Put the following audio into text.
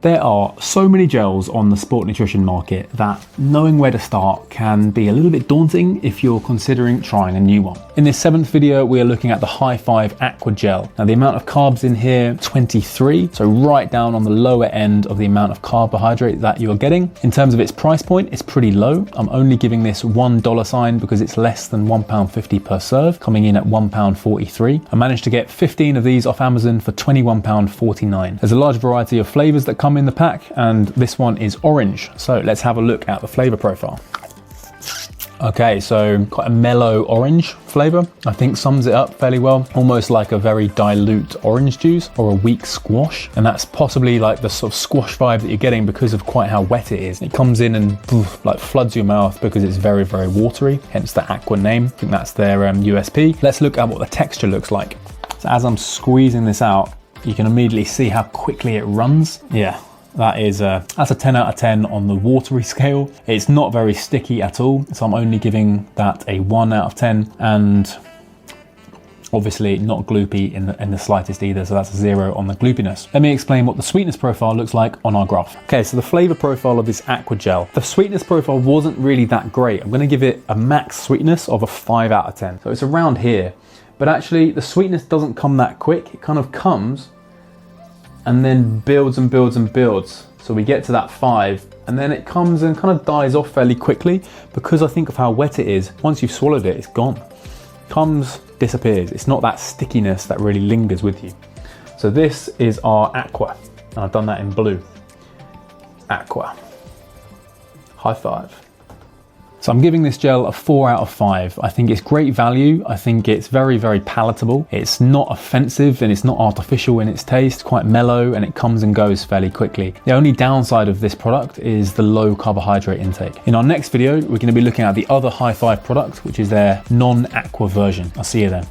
There are so many gels on the sport nutrition market that knowing where to start can be a little bit daunting if you're considering trying a new one. In this 7th video, we are looking at the HIGH5 Aqua Gel. Now the amount of carbs in here, 23, so right down on the lower end of the amount of carbohydrate that you're getting. In terms of its price point, it's pretty low. I'm only giving this $1 sign because it's less than £1.50 per serve, coming in at £1.43. I managed to get 15 of these off Amazon for £21.49. There's a large variety of flavors that come in the pack, and this one is orange. So let's have a look at the flavor profile. Okay, so quite a mellow orange flavor. I think sums it up fairly well. Almost like a very dilute orange juice or a weak squash. And that's possibly like the sort of squash vibe that you're getting because of quite how wet it is. It comes in and like floods your mouth because it's very, very watery, hence the Aqua name. I think that's their USP. Let's look at what the texture looks like. So as I'm squeezing this out, you can immediately see how quickly it runs. Yeah. That's a 10 out of 10 on the watery scale. It's not very sticky at all, so I'm only giving that a 1 out of 10, and obviously not gloopy in the slightest either, so that's a 0 on the gloopiness. Let me explain what the sweetness profile looks like on our graph. Okay, so the flavor profile of this Aqua Gel. The sweetness profile wasn't really that great. I'm gonna give it a max sweetness of a 5 out of 10. So it's around here, but actually the sweetness doesn't come that quick. It kind of comes and then builds and builds and builds. So we get to that 5, and then it comes and kind of dies off fairly quickly because I think of how wet it is. Once you've swallowed it, it's gone. Comes, disappears. It's not that stickiness that really lingers with you. So this is our Aqua, and I've done that in blue. Aqua. High five. So I'm giving this gel a 4 out of 5. I think it's great value. I think it's very, very palatable. It's not offensive and it's not artificial in its taste, quite mellow, and it comes and goes fairly quickly. The only downside of this product is the low carbohydrate intake. In our next video, we're going to be looking at the other HIGH5 product, which is their non-aqua version. I'll see you then.